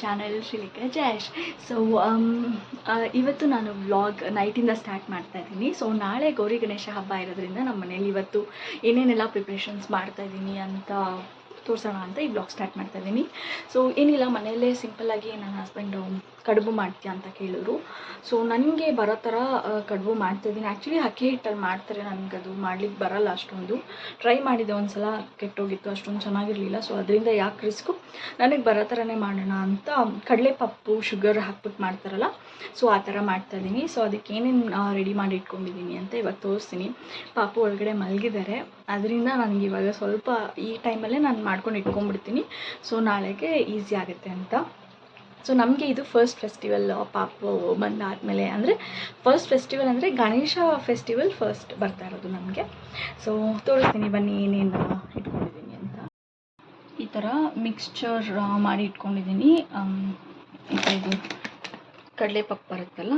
Channel ಶ್ರೀಲಿಖಾ Jayesh. So ಇವತ್ತು ನಾನು vlog ನೈಟಿಂದ start ಮಾಡ್ತಾ ಇದ್ದೀನಿ. ಸೊ ನಾಳೆ ಗೌರಿ ಗಣೇಶ ಹಬ್ಬ ಇರೋದ್ರಿಂದ ನಮ್ಮ ಮನೇಲಿ ಇವತ್ತು ಏನೇನೆಲ್ಲ ಪ್ರಿಪ್ರೇಷನ್ಸ್ ಮಾಡ್ತಾ ಇದ್ದೀನಿ ಅಂತ ತೋರಿಸೋಣ ಅಂತ ಈ ವ್ಲಾಗ್ ಸ್ಟಾರ್ಟ್ ಮಾಡ್ತಾ ಇದ್ದೀನಿ. ಸೊ ಏನಿಲ್ಲ, ಮನೆಯಲ್ಲೇ ಸಿಂಪಲ್ಲಾಗಿ ನನ್ನ ಹಸ್ಬೆಂಡು ಕಡುಬು ಮಾಡ್ತೀಯ ಅಂತ ಕೇಳಿದ್ರು. ಸೊ ನನಗೆ ಬರೋ ಥರ ಕಡುಬು ಮಾಡ್ತಾಯಿದ್ದೀನಿ. ಆ್ಯಕ್ಚುಲಿ ಅಕ್ಕಿ ಹಿಟ್ಟಲ್ಲಿ ಮಾಡ್ತಾರೆ, ನನಗದು ಮಾಡ್ಲಿಕ್ಕೆ ಬರಲ್ಲ ಅಷ್ಟೊಂದು. ಟ್ರೈ ಮಾಡಿದೆ ಒಂದು ಸಲ, ಕೆಟ್ಟೋಗಿತ್ತು, ಅಷ್ಟೊಂದು ಚೆನ್ನಾಗಿರಲಿಲ್ಲ. ಸೊ ಅದರಿಂದ ಯಾಕೆ ರಿಸ್ಕು, ನನಗೆ ಬರೋ ಥರನೇ ಮಾಡೋಣ ಅಂತ ಕಡಲೆಪಪ್ಪು ಶುಗರ್ ಹಾಕ್ಬಿಟ್ಟು ಮಾಡ್ತಾರಲ್ಲ, ಸೊ ಆ ಥರ ಮಾಡ್ತಾಯಿದ್ದೀನಿ. ಸೊ ಅದಕ್ಕೆ ಏನೇನು ರೆಡಿ ಮಾಡಿ ಇಟ್ಕೊಂಡಿದ್ದೀನಿ ಅಂತ ಇವಾಗ ತೋರಿಸ್ತೀನಿ. ಪಾಪು ಒಳಗಡೆ ಮಲಗಿದ್ದಾರೆ, ಅದರಿಂದ ನನಗೆ ಇವಾಗ ಸ್ವಲ್ಪ ಈ ಟೈಮಲ್ಲೇ ನಾನು ಮಾಡ್ಕೊಂಡು ಇಟ್ಕೊಂಡ್ಬಿಡ್ತೀನಿ. ಸೊ ನಾಳೆಗೆ ಈಸಿ ಆಗುತ್ತೆ ಅಂತ. ಸೊ ನಮಗೆ ಇದು ಫಸ್ಟ್ ಫೆಸ್ಟಿವಲ್ ಪಾಪು ಬಂದಾದಮೇಲೆ, ಅಂದರೆ ಫಸ್ಟ್ ಫೆಸ್ಟಿವಲ್ ಅಂದರೆ ಗಣೇಶ ಫೆಸ್ಟಿವಲ್ ಫಸ್ಟ್ ಬರ್ತಾ ಇರೋದು ನಮಗೆ. ಸೊ ತೋರಿಸ್ತೀನಿ ಬನ್ನಿ ಏನೇನು ಇಟ್ಕೊಂಡಿದ್ದೀನಿ ಅಂತ. ಈ ಥರ ಮಿಕ್ಸ್ಚರ್ ಮಾಡಿ ಇಟ್ಕೊಂಡಿದ್ದೀನಿ. ಇದು ಕಡಲೆಪಪ್ಪು ಬರುತ್ತಲ್ಲ,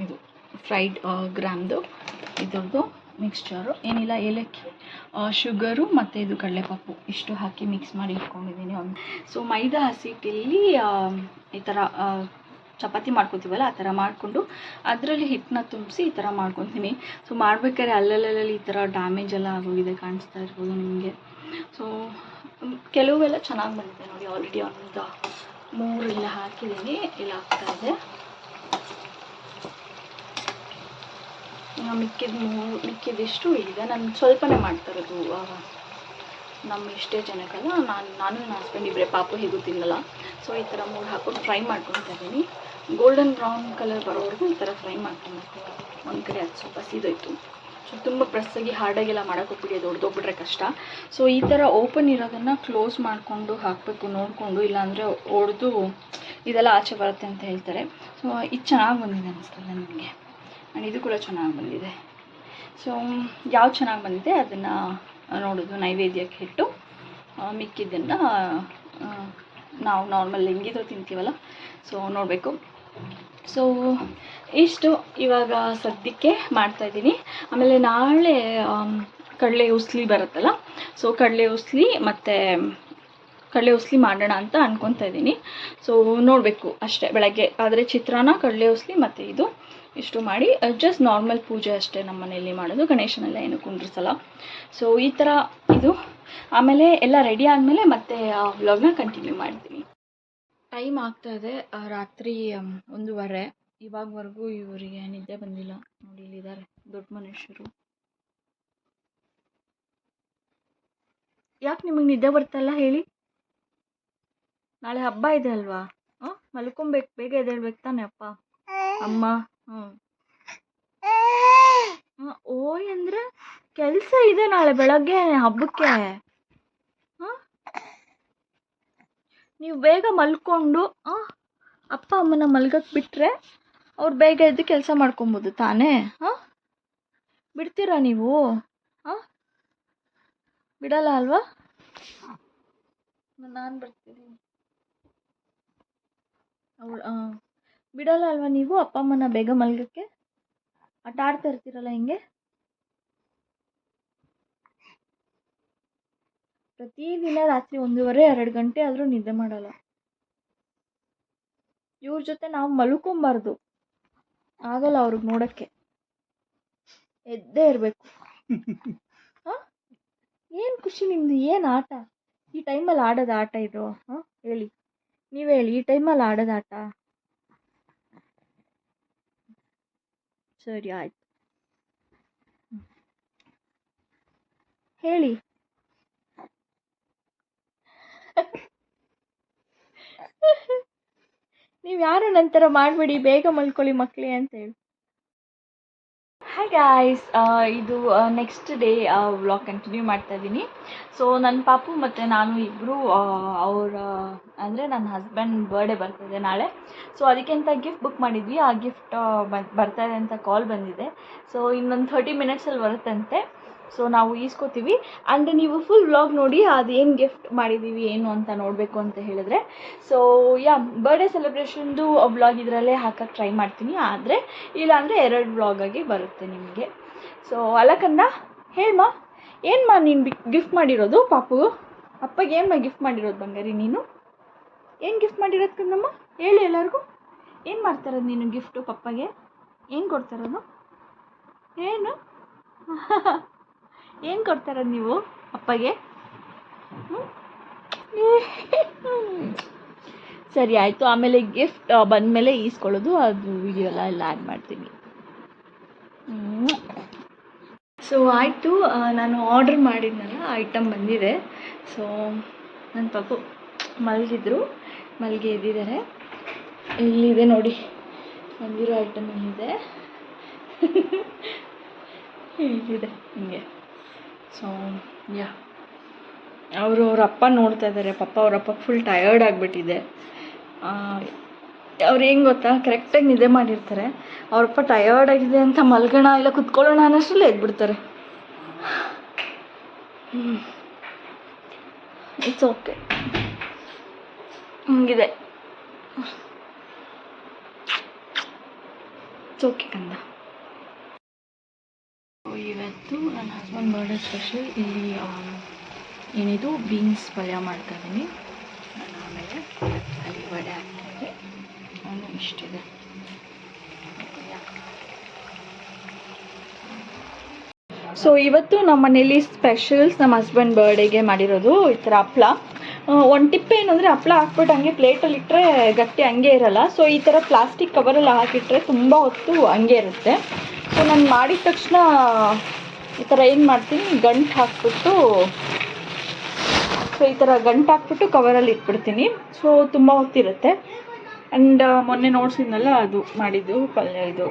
ಇದು ಫ್ರೈಡ್ ಗ್ರಾಮ್ದು ಇದ್ರದ್ದು ಮಿಕ್ಸ್ಚರು. ಏನಿಲ್ಲ, ಏಲಕ್ಕಿ, ಶುಗರು ಮತ್ತು ಇದು ಕಡಲೆಪಪ್ಪು ಇಷ್ಟು ಹಾಕಿ ಮಿಕ್ಸ್ ಮಾಡಿ ಇಟ್ಕೊಂಡಿದ್ದೀನಿ. ಸೊ ಮೈದಾ ಹಸಿಟ್ಟಲ್ಲಿ ಈ ಥರ ಚಪಾತಿ ಮಾಡ್ಕೊತೀವಲ್ಲ ಆ ಥರ ಮಾಡಿಕೊಂಡು ಅದರಲ್ಲಿ ಹಿಟ್ಟನ್ನ ತುಂಬಿಸಿ ಈ ಥರ ಮಾಡ್ಕೊತೀನಿ. ಸೊ ಮಾಡ್ಬೇಕಾದ್ರೆ ಅಲ್ಲಲ್ಲಿ ಈ ಥರ ಡ್ಯಾಮೇಜ್ ಎಲ್ಲ ಆಗೋಗಿದೆ, ಕಾಣಿಸ್ತಾ ಇರ್ಬೋದು ನಿಮಗೆ. ಸೊ ಕೆಲವೆಲ್ಲ ಚೆನ್ನಾಗಿ ಬಂದಿದೆ ನೋಡಿ. ಆಲ್ರೆಡಿ ಒಂದು 3 ಇಲ್ಲ ಹಾಕಿದ್ದೀನಿ, ಇಲ್ಲ ಆಗ್ತಾಯಿದೆ. ಮಿಕ್ಕಿದಿಷ್ಟು ಇದೆ. ನಾನು ಸ್ವಲ್ಪನೇ ಮಾಡ್ತಾ ಇರೋದು, ನಮ್ಮ ಇಷ್ಟೇ ಜನಕ್ಕಲ್ಲ. ನಾನು ನನ್ನ ಹಸ್ಬೆಂಡ್ ಇಬ್ಬರೇ, ಪಾಪು ಹೇಗೂ ತಿನ್ನಲ್ಲ. ಸೊ ಈ ಥರ 3 ಹಾಕ್ಕೊಂಡು ಫ್ರೈ ಮಾಡ್ಕೊತಾ ಇದ್ದೀನಿ. ಗೋಲ್ಡನ್ ಬ್ರೌನ್ ಕಲರ್ ಬರೋವರೆಗೂ ಈ ಥರ ಫ್ರೈ ಮಾಡ್ಕೊಬೇಕು. ಒಂದು ಕಡೆ ಅದು ಸ್ವಲ್ಪ ಸೀದೋಯ್ತು. ಸೊ ತುಂಬ ಪ್ರೆಸ್ಸಾಗಿ ಹಾರ್ಡಾಗೆಲ್ಲ ಮಾಡೋಕ್ಕೋಗ್ಬಿಡಿ, ಅದು ಹೊಡೆದೋಗ್ಬಿಟ್ರೆ ಕಷ್ಟ. ಸೊ ಈ ಥರ ಓಪನ್ ಇರೋದನ್ನು ಕ್ಲೋಸ್ ಮಾಡಿಕೊಂಡು ಹಾಕಬೇಕು ನೋಡಿಕೊಂಡು, ಇಲ್ಲಾಂದರೆ ಹೊಡೆದು ಇದೆಲ್ಲ ಆಚೆ ಬರುತ್ತೆ ಅಂತ ಹೇಳ್ತಾರೆ. ಸೊ ಇದು ಚೆನ್ನಾಗಿ ಬಂದಿದೆ ಅನಿಸ್ತದೆ ನನಗೆ, ಆ್ಯಂಡ್ ಇದು ಕೂಡ ಚೆನ್ನಾಗಿ ಬಂದಿದೆ. ಸೊ ಯಾವ್ದು ಚೆನ್ನಾಗಿ ಬಂದಿದೆ ಅದನ್ನು ನೋಡೋದು, ನೈವೇದ್ಯಕ್ಕೆ ಇಟ್ಟು ಮಿಕ್ಕಿದ್ದನ್ನು ನಾವು ನಾರ್ಮಲ್ ಹೆಂಗಿದ್ರು ತಿಂತೀವಲ್ಲ, ಸೊ ನೋಡಬೇಕು. ಸೊ ಇಷ್ಟು ಇವಾಗ ಸದ್ಯಕ್ಕೆ ಮಾಡ್ತಾಯಿದ್ದೀನಿ. ಆಮೇಲೆ ನಾಳೆ ಕಡಲೆ ಉಸ್ಲಿ ಬರುತ್ತಲ್ಲ, ಸೊ ಕಡಲೆ ಉಸ್ಲಿ ಮಾಡೋಣ ಅಂತ ಅನ್ಕೊತಾ ಇದ್ದೀನಿ. ಸೊ ನೋಡಬೇಕು ಅಷ್ಟೇ. ಬೆಳಗ್ಗೆ ಆದರೆ ಚಿತ್ರಾನ್ನ, ಕಡಲೆ ಉಸ್ಲಿ ಮತ್ತು ಇದು ಇಷ್ಟು ಮಾಡಿ ಜಸ್ಟ್ ನಾರ್ಮಲ್ ಪೂಜೆ ಅಷ್ಟೇ ನಮ್ಮ ಮನೆಯಲ್ಲಿ ಮಾಡೋದು. ಗಣೇಶನೆಲ್ಲ ಏನು ಕುಂಡ್ರಿಸಲ್ಲ. ಸೊ ಈ ಥರ ಇದು. ಆಮೇಲೆ ಎಲ್ಲ ರೆಡಿ ಆದಮೇಲೆ ಮತ್ತೆ ವ್ಲಾಗ್ನ ಕಂಟಿನ್ಯೂ ಮಾಡ್ತೀನಿ. ಟೈಮ್ ಆಗ್ತಾಯಿದೆ ರಾತ್ರಿ 1:15. ಇವಾಗವರೆಗೂ ಇವರಿಗೆ ನಿದ್ದೆ ಬಂದಿಲ್ಲ ನೋಡಿ, ಇಲ್ಲಿದ್ದಾರೆ ದೊಡ್ಡ ಮನುಷ್ಯರು. ಯಾಕೆ ನಿಮಗೆ ನಿದ್ದೆ ಬರ್ತಲ್ಲ ಹೇಳಿ? ನಾಳೆ ಹಬ್ಬ ಇದೆ ಅಲ್ವಾ? ಮಲ್ಕೊಬೇಕು, ಬೇಗ ಎದ್ದೇಳ್ಬೇಕು ತಾನೆ ಅಪ್ಪ ಅಮ್ಮ. ಓಯ್ ಅಂದರೆ ಕೆಲಸ ಇದೆ ನಾಳೆ ಬೆಳಗ್ಗೆ ಹಬ್ಬಕ್ಕೆ. ನೀವು ಬೇಗ ಮಲ್ಕೊಂಡು ಅಪ್ಪ ಅಮ್ಮನ ಮಲ್ಗಕ್ಕೆ ಬಿಟ್ಟರೆ ಅವ್ರು ಬೇಗ ಎದ್ದು ಕೆಲಸ ಮಾಡ್ಕೊಬೋದು ತಾನೇ. ಬಿಡ್ತೀರಾ ನೀವು? ಬಿಡಲ್ಲ ಅಲ್ವಾ? ನಾನು ಬರ್ತಿದ್ದೀನಿ. ಬಿಡಲ್ಲ ಅಲ್ವಾ ನೀವು ಅಪ್ಪ ಅಮ್ಮನ ಬೇಗ ಮಲ್ಗಕ್ಕೆ? ಆಟ ಆಡ್ತಾ ಇರ್ತೀರಲ್ಲ ಹಿಂಗೆ. ಪ್ರತಿದಿನ ರಾತ್ರಿ 1:15-2 ಗಂಟೆ ಆದರೂ ನಿದ್ದೆ ಮಾಡಲ್ಲ. ಇವ್ರ ಜೊತೆ ನಾವು ಮಲ್ಕೊಬಾರ್ದು, ಆಗಲ್ಲ ಅವ್ರಿಗೆ ನೋಡೋಕ್ಕೆ, ಎದ್ದೇ ಇರಬೇಕು. ಏನು ಖುಷಿ ನಿಮ್ಮದು? ಏನು ಆಟ ಈ ಟೈಮಲ್ಲಿ ಆಡೋದು? ಆಟ ಇದು ಹೇಳಿ, ನೀವೇ ಹೇಳಿ, ಈ ಟೈಮಲ್ಲಿ ಆಡೋದು ಆಟ? ಸರಿ ಆಯ್ತು, ಹೇಳಿ. ನೀವು ಯಾರು ನಂತರ ಮಾಡಬೇಡಿ, ಬೇಗ ಮಲ್ಕೊಳ್ಳಿ ಮಕ್ಕಳೇ ಅಂತ ಹೇಳಿ. ಹಾಯ್ ಗಾಯ್ಸ್, ಇದು ನೆಕ್ಸ್ಟ್ ಡೇ ವ್ಲಾಗ್ ಕಂಟಿನ್ಯೂ ಮಾಡ್ತಾ ಇದ್ದೀನಿ. ಸೊ ನನ್ನ ಪಾಪು ಮತ್ತು ನಾನು ಇಬ್ಬರು ಅಂದರೆ ನನ್ನ ಹಸ್ಬೆಂಡ್ ಬರ್ಡೇ ಬರ್ತಾಯಿದೆ ನಾಳೆ. ಸೊ ಅದಕ್ಕೆ ಅಂತ ಗಿಫ್ಟ್ ಬುಕ್ ಮಾಡಿದ್ವಿ. ಆ ಗಿಫ್ಟ್ ಬರ್ತಾಯಿದೆ ಅಂತ ಕಾಲ್ ಬಂದಿದೆ. ಸೊ ಇನ್ನೊಂದು 30 ಮಿನಿಟ್ಸಲ್ಲಿ ಬರುತ್ತಂತೆ. ಸೊ ನಾವು ಈಸ್ಕೋತೀವಿ. ಆ್ಯಂಡ್ ನೀವು ಫುಲ್ ವ್ಲಾಗ್ ನೋಡಿ, ಅದೇನು ಗಿಫ್ಟ್ ಮಾಡಿದ್ದೀವಿ ಏನು ಅಂತ ನೋಡಬೇಕು ಅಂತ ಹೇಳಿದ್ರೆ. ಸೊ ಬರ್ಡೇ ಸೆಲೆಬ್ರೇಷನ್ದು ವ್ಲಾಗ್ ಇದರಲ್ಲೇ ಹಾಕೋಕ್ಕೆ ಟ್ರೈ ಮಾಡ್ತೀನಿ. ಆದರೆ ಇಲ್ಲಾಂದರೆ 2 ವ್ಲಾಗಾಗಿ ಬರುತ್ತೆ ನಿಮಗೆ. ಸೊ ಅಲ್ಲಕ್ಕಂದ ಹೇಳಮ್ಮ, ಏನು ನೀನು ಗಿಫ್ಟ್ ಮಾಡಿರೋದು ಪಾಪು? ಅಪ್ಪಗೆ ಏನು ಗಿಫ್ಟ್ ಮಾಡಿರೋದು ಬಂಗಾರಿ ನೀನು? ಏನು ಗಿಫ್ಟ್ ಮಾಡಿರೋದು ಕಂದಮ್ಮ? ಹೇಳಿ ಎಲ್ಲರಿಗೂ. ಏನು ಮಾಡ್ತಾರೋದು ನೀನು ಗಿಫ್ಟು ಪಪ್ಪಗೆ? ಏನು ಕೊಡ್ತಾರೋದು? ಏನು ಏನು ಕೊಡ್ತಾರೋದು ನೀವು ಅಪ್ಪಗೆ? ಸರಿ ಆಯಿತು, ಆಮೇಲೆ ಗಿಫ್ಟ್ ಬಂದಮೇಲೆ ಈಸ್ಕೊಳ್ಳೋದು, ಅದು ವಿಡಿಯೋ ಎಲ್ಲ ಆ್ಯಡ್ ಮಾಡ್ತೀನಿ. ಸೊ ಆಯಿತು, ನಾನು ಆರ್ಡ್ರ್ ಮಾಡಿದ್ನಲ್ಲ ಐಟಮ್ ಬಂದಿದೆ. ಸೊ ನನ್ನ ಪಾಪು ಮಲಗಿ ಎದ್ದಿದ್ದಾರೆ. ಇಲ್ಲಿದೆ ನೋಡಿ ಬಂದಿರೋ ಐಟಮ್ ಇಲ್ಲಿದೆ. ಇಲ್ಲಿದೆ ಹಿಂಗೆ. ಸೊ ಯಾ, ಅವ್ರ ಅಪ್ಪ ನೋಡ್ತಾ ಇದ್ದಾರೆ. ಅವ್ರಪ್ಪ ಫುಲ್ ಟಯರ್ಡ್ ಆಗಿಬಿಟ್ಟಿದೆ. ಅವ್ರು ಹೆಂಗೆ ಗೊತ್ತಾ, ಕರೆಕ್ಟಾಗಿ ನಿದ್ದೆ ಮಾಡಿರ್ತಾರೆ. ಅವ್ರಪ್ಪ ಟಯರ್ಡ್ ಆಗಿದೆ ಅಂತ ಮಲ್ಗೋಣ ಇಲ್ಲ ಕುತ್ಕೊಳ್ಳೋಣ ಅನ್ನೋಷ್ಟರಲ್ಲಿ ಎದ್ಬಿಡ್ತಾರೆ. ಇಟ್ಸ್ ಓಕೆ, ಹಿಂಗಿದೆ. ಇಟ್ಸ್ ಓಕೆ ಕಂದ. ಇವತ್ತು ನನ್ನ ಹಸ್ಬೆಂಡ್ ಬರ್ಡೇ ಸ್ಪೆಷಲ್. ಇಲ್ಲಿ ಏನಿದು ಬೀನ್ಸ್ ಪಲ್ಯ ಮಾಡ್ತಾಯಿದ್ದೀನಿ ನಾನು. ಆಮೇಲೆ ಅಲ್ಲಿ ವಡೆ ಹಾಕ್ತಾಯಿದ್ದೆ. ಅವನು ಇಷ್ಟಿದೆ. ಸೊ ಇವತ್ತು ನಮ್ಮ ಮನೇಲಿ ಸ್ಪೆಷಲ್ಸ್ ನಮ್ಮ ಹಸ್ಬೆಂಡ್ ಬರ್ಡೇಗೆ ಮಾಡಿರೋದು ಈ ಥರ ಹಪ್ಳ. ಒಂದು ಟಿಪ್ ಏನು ಅಂದರೆ, ಹಪ್ಳ ಹಾಕ್ಬಿಟ್ಟು ಹಂಗೆ ಪ್ಲೇಟಲ್ಲಿ ಇಟ್ಟರೆ ಗಟ್ಟಿ ಹಂಗೆ ಇರಲ್ಲ. ಸೊ ಈ ಥರ ಪ್ಲಾಸ್ಟಿಕ್ ಕವರಲ್ಲಿ ಹಾಕಿಟ್ರೆ ತುಂಬ ಹೊತ್ತು ಹಂಗೆ ಇರುತ್ತೆ. ಸೊ ನಾನು ಮಾಡಿದ ತಕ್ಷಣ ಈ ಥರ ಏನು ಮಾಡ್ತೀನಿ, ಗಂಟು ಹಾಕ್ಬಿಟ್ಟು ಕವರಲ್ಲಿ ಇಟ್ಬಿಡ್ತೀನಿ. ಸೊ ತುಂಬ ಹೊತ್ತಿರುತ್ತೆ. ಆ್ಯಂಡ್ ಮೊನ್ನೆ ನೋಡ್ಸಿದ್ನಲ್ಲ ಅದು ಮಾಡಿದ್ದು ಪಲ್ಯ ಇದು.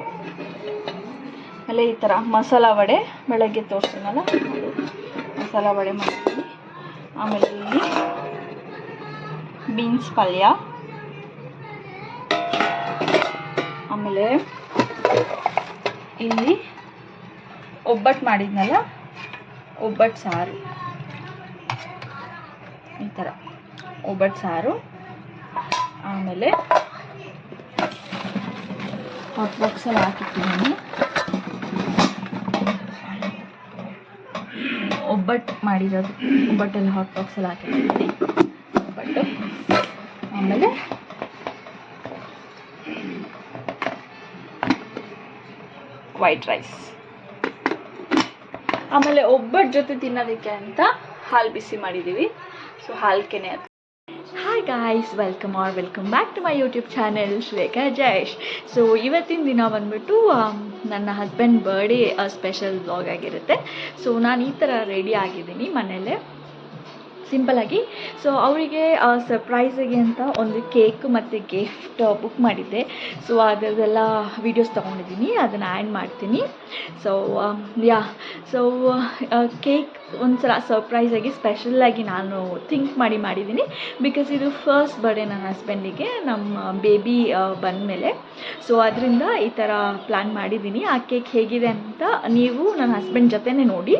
ಆಮೇಲೆ ಈ ಥರ ಮಸಾಲ ವಡೆ ಬೆಳಗ್ಗೆ ತೋರಿಸಿದ್ನಲ್ಲ ಅದು ಮಸಾಲ ವಡೆ ಮಾಡ್ತೀನಿ. ಆಮೇಲೆ ಇಲ್ಲಿ ಬೀನ್ಸ್ ಪಲ್ಯ, ಆಮೇಲೆ ಇಲ್ಲಿ ಒಬ್ಬಟ್ಟು ಮಾಡಿದ್ನಲ್ಲ ಒಬ್ಬಟ್ಟು ಸಾರು. ಈ ಥರ ಒಬ್ಬಟ್ಟು ಸಾರು. ಆಮೇಲೆ ಹಾಟ್ ಬಾಕ್ಸಲ್ಲಿ ಹಾಕಿಟ್ಟಿದ್ದೀನಿ ಒಬ್ಬಟ್ಟು ಮಾಡಿರೋದು. ಒಬ್ಬಟ್ಟೆಲ್ಲ ಹಾಟ್ ಬಾಕ್ಸಲ್ಲಿ ಹಾಕಿಟ್ಟಿದ್ದೀನಿ ಒಬ್ಬಟ್ಟು. ಆಮೇಲೆ ವೈಟ್ ರೈಸ್. ಆಮೇಲೆ ಒಬ್ಬಟ್ಟು ಜೊತೆ ತಿನ್ನೋದಕ್ಕೆ ಅಂತ ಹಾಲು ಬಿಸಿ ಮಾಡಿದ್ದೀವಿ. ಸೊ ಹಾಲು ಕೆನೆ ಅದು. Hi guys, welcome back to my YouTube channel Shrekha Jayesh. So ಇವತ್ತಿನ ದಿನ ಬಂದ್ಬಿಟ್ಟು ನನ್ನ ಹಸ್ಬೆಂಡ್ ಬರ್ಡೇ ಸ್ಪೆಷಲ್ ವ್ಲಾಗ್ ಆಗಿರುತ್ತೆ. ಸೊ ನಾನು ಈ ಥರ ರೆಡಿ ಆಗಿದ್ದೀನಿ ಮನೆಯಲ್ಲೇ ಸಿಂಪಲಾಗಿ. ಸೊ ಅವರಿಗೆ ಸರ್ಪ್ರೈಸಿಗೆ ಅಂತ ಒಂದು ಕೇಕ್ ಮತ್ತು ಗಿಫ್ಟ್ ಬುಕ್ ಮಾಡಿದ್ದೆ. ಸೊ ಅದರದೆಲ್ಲ ವೀಡಿಯೋಸ್ ತೊಗೊಂಡಿದ್ದೀನಿ, ಅದನ್ನು ಆ್ಯಡ್ ಮಾಡ್ತೀನಿ. ಸೊ ಕೇಕ್ ಒಂದ್ಸಲ ಸರ್ಪ್ರೈಸಾಗಿ ಸ್ಪೆಷಲಾಗಿ ನಾನು ಥಿಂಕ್ ಮಾಡಿದ್ದೀನಿ. ಬಿಕಾಸ್ ಇದು ಫಸ್ಟ್ ಬರ್ಡೇ ನನ್ನ ಹಸ್ಬೆಂಡಿಗೆ, ನಮ್ಮ ಬೇಬಿ ಬಂದಮೇಲೆ. ಸೊ ಅದರಿಂದ ಈ ಥರ ಪ್ಲ್ಯಾನ್ ಮಾಡಿದ್ದೀನಿ. ಆ ಕೇಕ್ ಹೇಗಿದೆ ಅಂತ ನೀವು ನನ್ನ ಹಸ್ಬೆಂಡ್ ಜೊತೆನೇ ನೋಡಿ.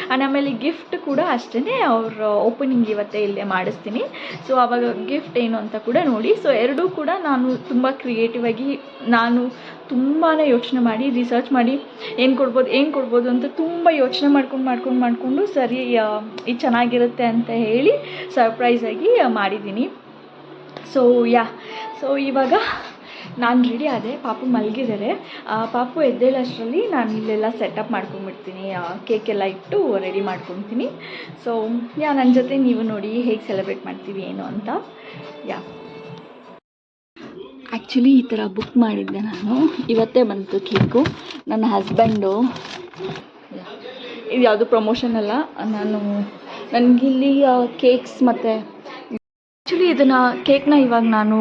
ಆ್ಯಂಡ್ ಆಮೇಲೆ ಗಿಫ್ಟ್ ಕೂಡ ಅಷ್ಟೇ, ಅವ್ರ ಓಪನಿಂಗ್ ಇವತ್ತೇ ಇಲ್ಲೇ ಮಾಡಿಸ್ತೀನಿ. ಸೊ ಆವಾಗ ಗಿಫ್ಟ್ ಏನು ಅಂತ ಕೂಡ ನೋಡಿ. ಸೊ ಎರಡೂ ಕೂಡ ನಾನು ತುಂಬ ಕ್ರಿಯೇಟಿವ್ ಆಗಿ, ನಾನು ತುಂಬಾ ಯೋಚನೆ ಮಾಡಿ ರಿಸರ್ಚ್ ಮಾಡಿ ಏನು ಕೊಡ್ಬೋದು ಅಂತ ತುಂಬ ಯೋಚನೆ ಮಾಡ್ಕೊಂಡು ಸರಿ ಇದು ಚೆನ್ನಾಗಿರುತ್ತೆ ಅಂತ ಹೇಳಿ ಸರ್ಪ್ರೈಸಾಗಿ ಮಾಡಿದ್ದೀನಿ. ಸೊ ಇವಾಗ ನಾನು ರೆಡಿ ಆದೆ. ಪಾಪು ಮಲಗಿದ್ದಾರೆ. ಪಾಪು ಎದ್ದೇಳಷ್ಟರಲ್ಲಿ ನಾನು ಇಲ್ಲೆಲ್ಲ ಸೆಟಪ್ ಮಾಡ್ಕೊಂಡ್ಬಿಡ್ತೀನಿ, ಕೇಕೆಲ್ಲ ಇಟ್ಟು ರೆಡಿ ಮಾಡ್ಕೊತೀನಿ. ಸೊ ನನ್ನ ಜೊತೆ ನೀವು ನೋಡಿ ಹೇಗೆ ಸೆಲೆಬ್ರೇಟ್ ಮಾಡ್ತೀವಿ ಏನು ಅಂತ. ಆ್ಯಕ್ಚುಲಿ ಈ ಥರ ಬುಕ್ ಮಾಡಿದ್ದೆ ನಾನು, ಇವತ್ತೇ ಬಂತು ಕೇಕು. ನನ್ನ ಹಸ್ಬೆಂಡು, ಇದು ಯಾವುದು ಪ್ರಮೋಷನ್ ಅಲ್ಲ, ನನಗಿಲ್ಲಿ ಕೇಕ್ಸ್ ಮತ್ತು ಆ್ಯಕ್ಚುಲಿ ಕೇಕ್ನ ಇವಾಗ ನಾನು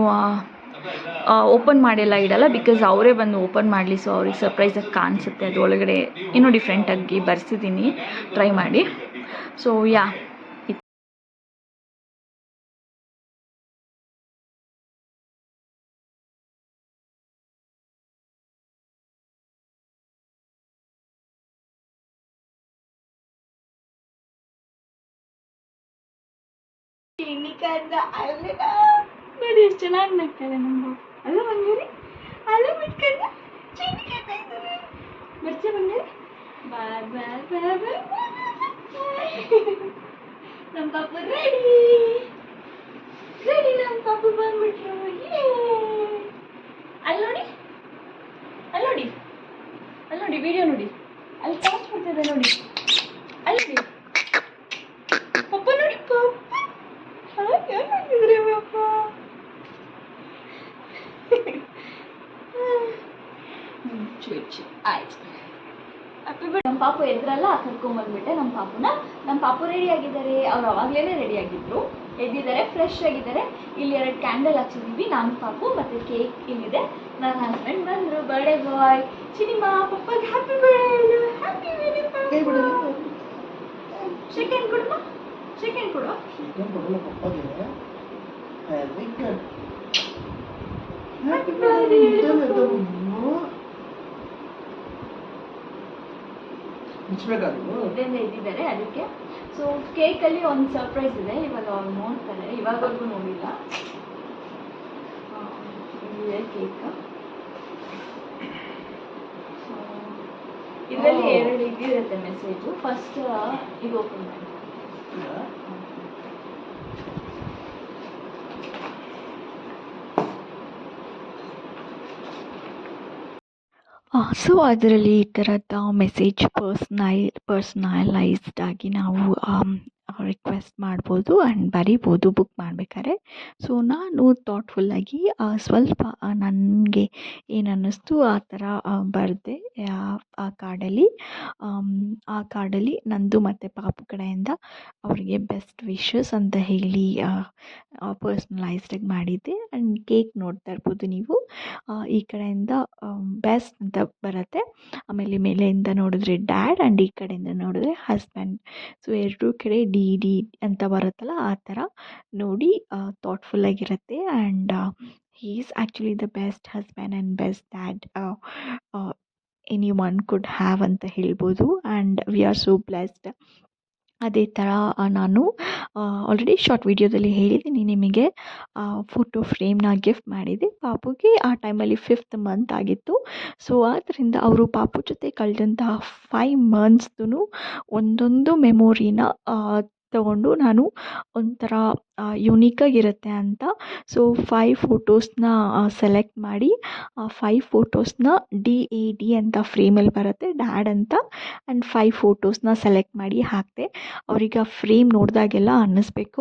ಓಪನ್ ಮಾಡಿಲ್ಲ ಇಡಲ್ಲ, ಬಿಕಾಸ್ ಅವರೇ ಬಂದು ಓಪನ್ ಮಾಡಲಿ. ಸೊ ಅವ್ರಿಗೆ ಸರ್ಪ್ರೈಸಾಗಿ ಕಾಣಿಸುತ್ತೆ, ಅದು ಒಳಗಡೆ ಏನೋ ಡಿಫ್ರೆಂಟಾಗಿ ಬರ್ಸಿದ್ದೀನಿ, ಟ್ರೈ ಮಾಡಿ. ಸೊ ನೋಡಿ ಎಷ್ಟು ಚೆನ್ನಾಗಿ ನಗ್ತಾರೆ ನಮ್ಮ ಅಲ್ಲ ಬಂಗಾರಿ. ಅಲ್ಲ ಬಿಟ್ಕಂಡ ಬರ್ಚ ಬಂಗಾರಿ. ನಮ್ಮ ಪಾಪ ರೆಡಿ. ರೆಡಿ ನಮ್ಮ ಪಾಪು ಬಂದ್ಬಿಟ್ರು. ಅಲ್ಲಿ ನೋಡಿ, ಅಲ್ಲಿ ನೋಡಿ, ಅಲ್ಲಿ ನೋಡಿ, ವಿಡಿಯೋ ನೋಡಿ, ಅಲ್ಲಿ ಟಾಸ್ ಬರ್ತಿದೆ ನೋಡಿ, ಅಲ್ಲಿ ನೋಡಿ ಪಪ್ಪ ನೋಡಿ, ಪಪ್ಪ ಏನು ಮಾಡ್ತಿದ್ರಿ ಪಪ್ಪ? ಚುಚ್ಚು ಆಯ್ತು. ನಮ್ಮ ಪಾಪು ಎದ್ರಲ್ಲ ಕರ್ಕೊಂಬಂದ್ಬಿಟ್ಟೆ ನಮ್ಮ ಪಾಪುನ. ನಮ್ಮ ಪಾಪು ರೆಡಿ ಆಗಿದ್ದಾರೆ. ಅವ್ರು ಅವಾಗಲೇ ರೆಡಿ ಆಗಿದ್ರು, ಎದ್ದಿದ್ದಾರೆ, ಫ್ರೆಶ್ ಆಗಿದ್ದಾರೆ. ಇಲ್ಲಿ 2 ಕ್ಯಾಂಡಲ್ ಹಚ್ಚಿದ್ದೀವಿ, ನಾನು ಪಾಪು, ಮತ್ತು ಕೇಕ್ ಇಲ್ಲಿದೆ. ನನ್ನ ಹಸ್ಬೆಂಡ್ ಬಂದರು, ಬರ್ಡೇ ಬಾಯ್ ಚಿನಿಮಾ. ಪಪ್ಪಗೆ happy birthday, happy birthday. Second ಕೊಡಮ್ಮ, ಸೆಕೆಂಡ್ ಕೊಡು. ಹ್ಯಾಪಿ ಬರ್ಡೇ ಇದ್ದಿದ್ದಾರೆ ಅದಕ್ಕೆ. ಸೊ ಕೇಕಲ್ಲಿ ಒಂದು ಸರ್ಪ್ರೈಸ್ ಇದೆ, ಇವಾಗ ಅವ್ರು ನೋಡ್ತಾರೆ, ಇವಾಗವರೆಗೂ ನೋಡಿಲ್ಲ. ಇಲ್ಲಿದೆ ಕೇಕ್. ಸೊ ಇದರಲ್ಲಿ 2 ಇದಿರುತ್ತೆ ಮೆಸೇಜು. ಫಸ್ಟ್ ಇದು ಓಪನ್ ಮಾಡಿ. ಸೊ ಅದರಲ್ಲಿ ಈ ಥರದ ಮೆಸೇಜ್ ಪರ್ಸ್ನಲೈಸ್ಡ್ ಆಗಿ ನಾವು ರಿಕ್ವೆಸ್ಟ್ ಮಾಡ್ಬೋದು ಆ್ಯಂಡ್ ಬರಿಬೋದು ಬುಕ್ ಮಾಡಬೇಕಾದ್ರೆ. ಸೊ ನಾನು ಥಾಟ್ಫುಲ್ಲಾಗಿ ಸ್ವಲ್ಪ ನನಗೆ ಏನು ಅನ್ನಿಸ್ತು ಆ ಥರ ಬರೆದೆ ಆ ಕಾರ್ಡಲ್ಲಿ ನಂದು ಮತ್ತು ಪಾಪು ಕಡೆಯಿಂದ ಅವರಿಗೆ ಬೆಸ್ಟ್ ವಿಶಸ್ ಅಂತ ಹೇಳಿ ಪರ್ಸ್ನಲೈಸ್ಡಾಗಿ ಮಾಡಿದ್ದೆ. ಆ್ಯಂಡ್ ಕೇಕ್ ನೋಡ್ತಾ ಇರ್ಬೋದು ನೀವು, ಈ ಕಡೆಯಿಂದ ಬೆಸ್ಟ್ ಅಂತ ಬರುತ್ತೆ, ಆಮೇಲೆ ಮೇಲೆಯಿಂದ ನೋಡಿದ್ರೆ ಡ್ಯಾಡ್ ಆ್ಯಂಡ್ ಈ ಕಡೆಯಿಂದ ನೋಡಿದ್ರೆ ಹಸ್ಬೆಂಡ್. ಸೊ 2 ಕಡೆ ಡಿ ಅಂತ ಬರುತ್ತಲ್ಲ ಆ ಥರ ನೋಡಿ ಥಾಟ್ಫುಲ್ಲಾಗಿರುತ್ತೆ. And he is actually the best husband and best dad anyone could have ಅಂತ ಹೇಳ್ಬೋದು. And we are so blessed. ಅದೇ ಥರ ನಾನು ಆಲ್ರೆಡಿ ಶಾರ್ಟ್ ವಿಡಿಯೋದಲ್ಲಿ ಹೇಳಿದ್ದೀನಿ ನಿಮಗೆ, ಫೋಟೋ ಫ್ರೇಮ್ನ ಗಿಫ್ಟ್ ಮಾಡಿದ್ದೆ ಪಾಪುಗೆ. ಆ ಟೈಮಲ್ಲಿ 5th ಮಂತ್ ಆಗಿತ್ತು. ಸೊ ಆದ್ದರಿಂದ ಅವರು ಪಾಪು ಜೊತೆ ಕಳೆದಂತಹ 5 ಮಂತ್ಸ್ದು ಒಂದೊಂದು ಮೆಮೊರಿನ ತಗೊಂಡು ನಾನು ಒಂಥರ ಯುನೀಕಾಗಿರುತ್ತೆ ಅಂತ ಸೊ 5 ಫೋಟೋಸ್ನ ಸೆಲೆಕ್ಟ್ ಮಾಡಿ ಆ 5 ಫೋಟೋಸ್ನ DAD ಅಂತ ಫ್ರೇಮಲ್ಲಿ ಬರುತ್ತೆ ಡ್ಯಾಡ್ ಅಂತ, ಆ್ಯಂಡ್ 5 ಫೋಟೋಸ್ನ ಸೆಲೆಕ್ಟ್ ಮಾಡಿ ಹಾಕಿದೆ. ಅವ್ರಿಗೆ ಆ ಫ್ರೇಮ್ ನೋಡಿದಾಗೆಲ್ಲ ಅನ್ನಿಸ್ಬೇಕು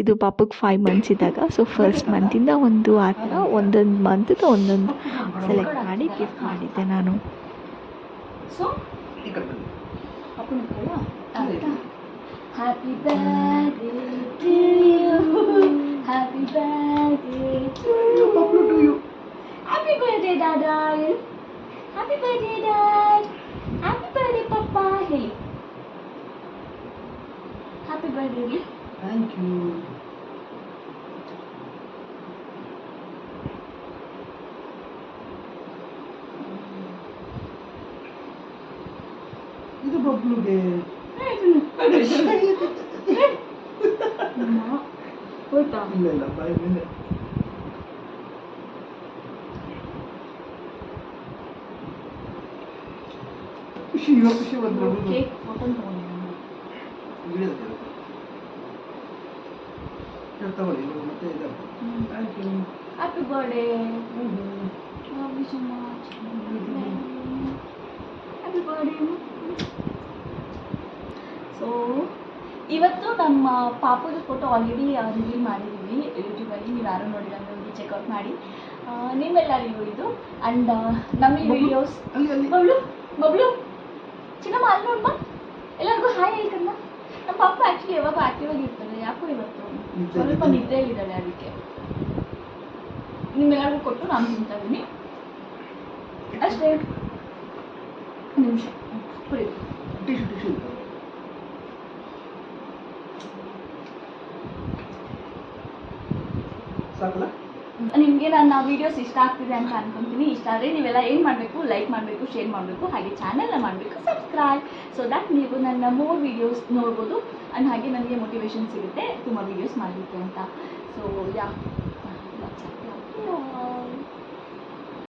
ಇದು ಪಾಪುಗೆ 5 ಮಂತ್ಸ್ ಇದ್ದಾಗ. ಸೊ ಫಸ್ಟ್ ಮಂತಿಂದ ಒಂದು ಆ ಥರ ಒಂದೊಂದು ಮಂತ್ದು ಒಂದೊಂದು ಸೆಲೆಕ್ಟ್ ಮಾಡಿ ಗಿಫ್ಟ್ ಮಾಡಿದ್ದೆ ನಾನು. So Happy birthday to you, happy birthday to you, happy birthday Dada, happy birthday Dad, happy birthday Papa, hey, happy birthday. Thank you. ಇದು ಬಬ್ಲುಗೆ ಇಲ್ಲ ಬಾಯ್ ಮೇಲೆ ಖುಷಿ ಬಂದು ಕೇಕ್ ಫೋಟೋ ತಗೊಳ್ಳಿ ಮತ್ತೆ ಇದೆ. Thank you. Happy birthday. Love you so much. Happy birthday. So ಇವತ್ತು ನಮ್ಮ ಪಾಪುದ ಫೋಟೋ ಆಲ್ರೆಡಿ ರಿವೀಲ್ ಮಾಡಿದ್ದೀವಿ ಯೂಟ್ಯೂಬಲ್ಲಿ, ನೀವು ಯಾರು ನೋಡಿಲ್ಲ ಅಂದರೆ ಹೋಗಿ ಚೆಕ್ಔಟ್ ಮಾಡಿ. ನಿಮ್ಮೆಲ್ಲರಿಗೂ ಇದು ಆ್ಯಂಡ್ ನಮ್ಮ ಈ ವಿಡಿಯೋಸ್ ಬಬ್ಲು ಚಿನ್ನಮ್ಮ ಅಲ್ಲಿ ನೋಡಮ್ಮ, ಎಲ್ಲರಿಗೂ ಹಾಯ್ ಹೇಳ್ಕಂಡ. ನಮ್ಮ ಪಾಪ ಆ್ಯಕ್ಚುಲಿ ಯಾವಾಗ ಆ್ಯಕ್ಟಿವ್ ಆಗಿರ್ತಾರೆ, ಯಾಕೋ ಇವತ್ತು ಸ್ವಲ್ಪ ನಿದ್ದೆಯಲ್ಲಿದ್ದಾಳೆ, ಅದಕ್ಕೆ ನಿಮ್ಮೆಲ್ಲರಿಗೂ ಕೊಟ್ಟು ನಾನು ತಿಂತಾ ಇದ್ದೀನಿ ಅಷ್ಟೇ. ಒಂದು ನಿಮಿಷ ಕುಡಿ. ನಿಮಗೆ ನನ್ನ ವೀಡಿಯೋಸ್ ಇಷ್ಟ ಆಗ್ತಿದೆ ಅಂತ ಅನ್ಕೊಂತೀನಿ. ಇಷ್ಟ ಆದರೆ ನೀವೆಲ್ಲ ಏನು ಮಾಡಬೇಕು, ಲೈಕ್ ಮಾಡಬೇಕು, ಶೇರ್ ಮಾಡಬೇಕು, ಹಾಗೆ ಚಾನೆಲ್ನ ಮಾಡಬೇಕು ಸಬ್ಸ್ಕ್ರೈಬ್, ಸೊ ದ್ಯಾಟ್ ನೀವು ನನ್ನ ಮೋರ್ ವೀಡಿಯೋಸ್ ನೋಡ್ಬೋದು ಆ್ಯಂಡ್ ಹಾಗೆ ನನಗೆ ಮೋಟಿವೇಶನ್ ಸಿಗುತ್ತೆ ತುಂಬ ವೀಡಿಯೋಸ್ ಮಾಡಲಿಕ್ಕೆ ಅಂತ. So yeah